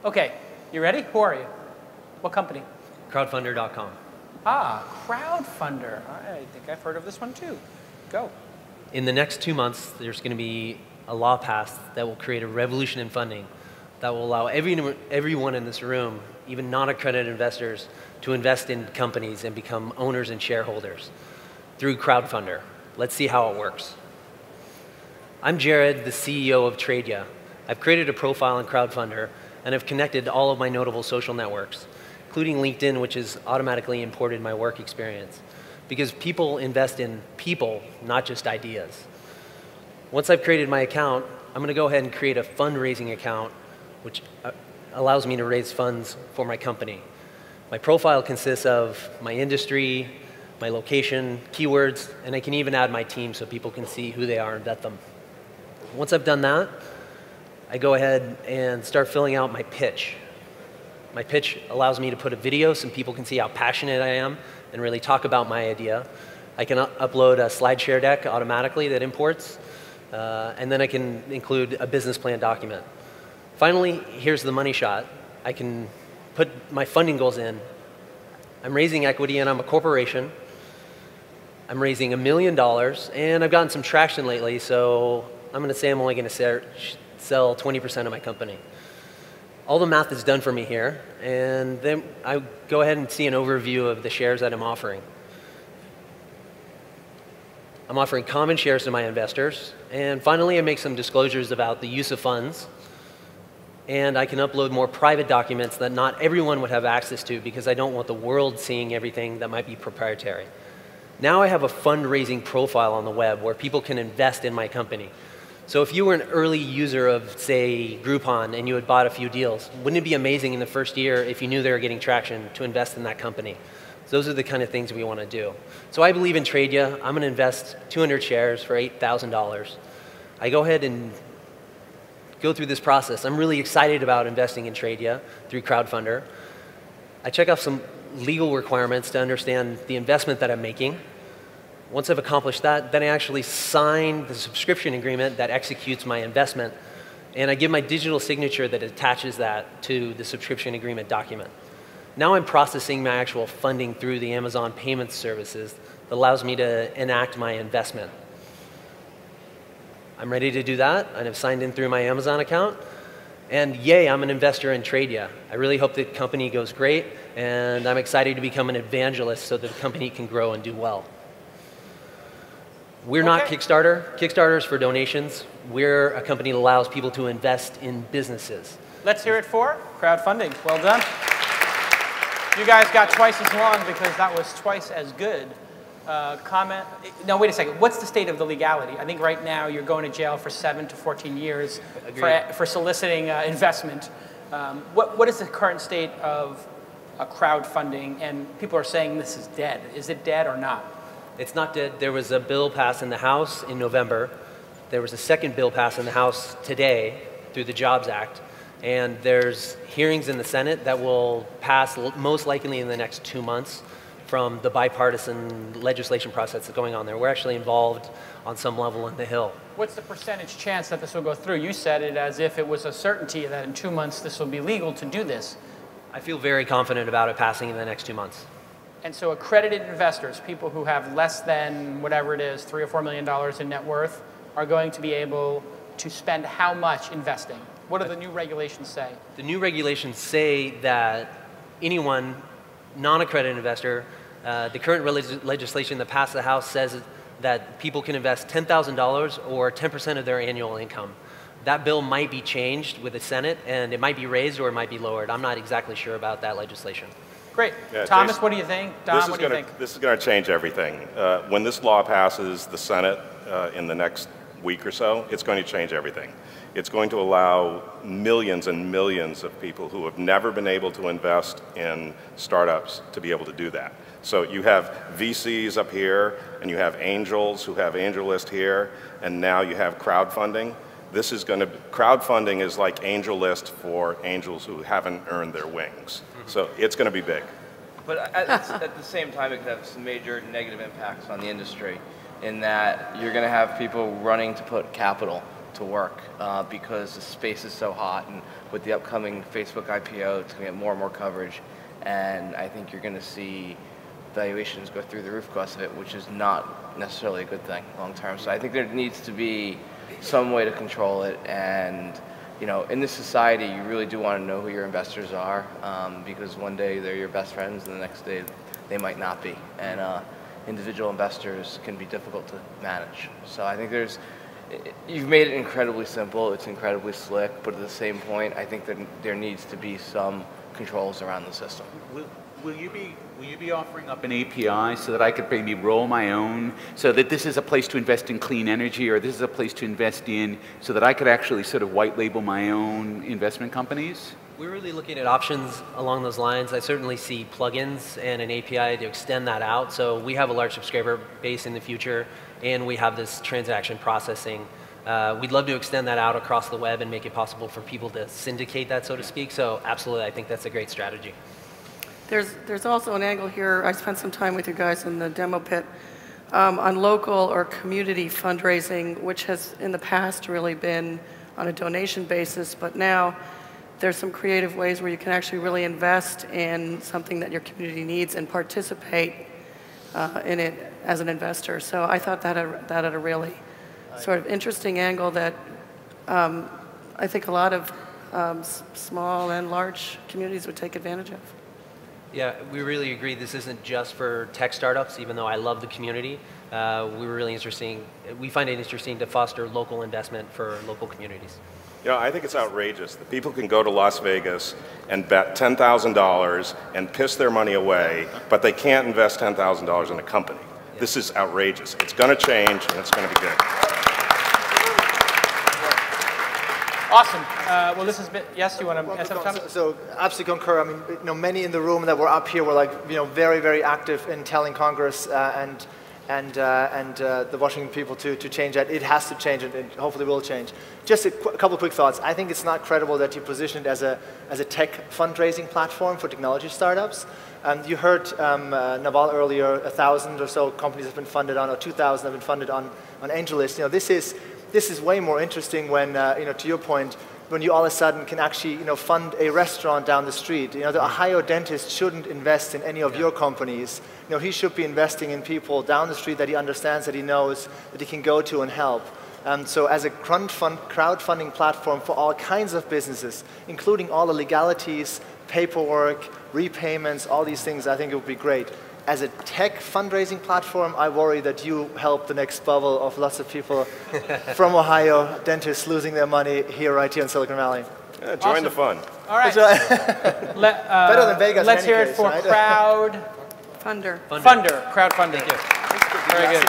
Okay, you ready? Who are you? What company? Crowdfunder.com. Ah, Crowdfunder. I think I've heard of this one too. Go. In the next 2 months, there's going to be a law passed that will create a revolution in funding that will allow everyone in this room, even non-accredited investors, to invest in companies and become owners and shareholders through Crowdfunder. Let's see how it works. I'm Jared, the CEO of Tradia. I've created a profile on Crowdfunder and have connected all of my notable social networks, including LinkedIn, which has automatically imported my work experience. Because people invest in people, not just ideas. Once I've created my account, I'm going to go ahead and create a fundraising account, which allows me to raise funds for my company. My profile consists of my industry, my location, keywords, and I can even add my team so people can see who they are and vet them. Once I've done that, I go ahead and start filling out my pitch. My pitch allows me to put a video so people can see how passionate I am and really talk about my idea. I can upload a slide share deck automatically that imports, and then I can include a business plan document. Finally, here's the money shot. I can put my funding goals in. I'm raising equity and I'm a corporation. I'm raising $1 million, and I've gotten some traction lately, so I'm going to say I'm only going to sell 20% of my company. All the math is done for me here, and then I go ahead and see an overview of the shares that I'm offering. I'm offering common shares to my investors, and finally I make some disclosures about the use of funds, and I can upload more private documents that not everyone would have access to because I don't want the world seeing everything that might be proprietary. Now I have a fundraising profile on the web where people can invest in my company. So if you were an early user of, say, Groupon and you had bought a few deals, wouldn't it be amazing in the first year if you knew they were getting traction to invest in that company? So those are the kind of things we want to do. So I believe in Tradia. I'm going to invest 200 shares for $8,000. I go ahead and go through this process. I'm really excited about investing in Tradia through Crowdfunder. I check off some legal requirements to understand the investment that I'm making. Once I've accomplished that, then I actually sign the subscription agreement that executes my investment, and I give my digital signature that attaches that to the subscription agreement document. Now I'm processing my actual funding through the Amazon payment services that allows me to enact my investment. I'm ready to do that, and I've signed in through my Amazon account, and yay, I'm an investor in Tradia. I really hope the company goes great, and I'm excited to become an evangelist so that the company can grow and do well. We're not Kickstarter. Kickstarter is for donations. We're a company that allows people to invest in businesses. Let's hear it for crowdfunding. Well done. You guys got twice as long because that was twice as good. Comment? No, wait a second. What's the state of the legality? I think right now you're going to jail for 7 to 14 years for soliciting investment. What is the current state of crowdfunding? And people are saying this is dead. Is it dead or not? It's not dead. There was a bill passed in the House in November. There was a second bill passed in the House today through the Jobs Act. And there's hearings in the Senate that will pass most likely in the next 2 months from the bipartisan legislation process that's going on there. We're actually involved on some level in the Hill. What's the percentage chance that this will go through? You said it as if it was a certainty that in 2 months this will be legal to do this. I feel very confident about it passing in the next 2 months. And so accredited investors, people who have less than whatever it is, $3 or $4 million in net worth, are going to be able to spend how much investing? What do the new regulations say? The new regulations say that anyone, non-accredited investor, the current legislation that passed the House says that people can invest $10,000 or 10% of their annual income. That bill might be changed with the Senate, and it might be raised or it might be lowered. I'm not exactly sure about that legislation. Great. Yeah, Thomas, Jason, what do you think? Don, what do you think? This is going to change everything. When this law passes the Senate in the next week or so, it's going to change everything. It's going to allow millions and millions of people who have never been able to invest in startups to be able to do that. So you have VCs up here, and you have angels who have AngelList here, and now you have crowdfunding. This is going to, crowdfunding is like AngelList for angels who haven't earned their wings. So it's going to be big. But at the same time, it could have some major negative impacts on the industry in that you're going to have people running to put capital to work because the space is so hot, and with the upcoming Facebook IPO, it's going to get more and more coverage, and I think you're going to see valuations go through the roof because of it, which is not necessarily a good thing long term. So I think there needs to be some way to control it, and in this society, you really do want to know who your investors are, because one day they're your best friends, and the next day they might not be. And individual investors can be difficult to manage. So I think you've made it incredibly simple, it's incredibly slick, but at the same point, I think that there needs to be some controls around the system. Will you be offering up an API so that I could maybe roll my own, so that this is a place to invest in clean energy, or this is a place to invest in, so that I could actually sort of white label my own investment companies? We're really looking at options along those lines. I certainly see plugins and an API to extend that out. So we have a large subscriber base in the future, and we have this transaction processing. We'd love to extend that out across the web and make it possible for people to syndicate that, so to speak. So absolutely, I think that's a great strategy. There's also an angle here. I spent some time with you guys in the demo pit on local or community fundraising, which has in the past really been on a donation basis, but now there's some creative ways where you can actually really invest in something that your community needs and participate in it as an investor. So I thought that had a really sort of interesting angle that I think a lot of small and large communities would take advantage of. Yeah, we really agree. This isn't just for tech startups, even though I love the community. We find it interesting to foster local investment for local communities. I think it's outrageous that people can go to Las Vegas and bet $10,000 and piss their money away, but they can't invest $10,000 in a company. Yeah. This is outrageous. It's going to change, and it's going to be good. Awesome. Well, this has been, yes, you want to add something? So absolutely concur. I mean, many in the room that were up here were very, very active in telling Congress and the Washington people to change that. It has to change, and it hopefully will change. Just a couple of quick thoughts. I think it's not credible that you position it as a tech fundraising platform for technology startups. You heard Naval earlier, 1,000 or so companies have been funded on, or 2,000 have been funded on AngelList. This is way more interesting when, to your point, when you all of a sudden can actually, fund a restaurant down the street. The Ohio dentist shouldn't invest in any of your companies. He should be investing in people down the street that he understands, that he knows, that he can go to and help. So as a crowdfunding platform for all kinds of businesses, including all the legalities, paperwork, repayments, all these things, I think it would be great. As a tech fundraising platform, I worry that you help the next bubble of lots of people from Ohio, dentists losing their money right here in Silicon Valley. Yeah, join the fun. All right. Better than Vegas. Let's in any hear it case, for right? Crowdfunder. Funder. Crowdfunding. Thank you. Very good.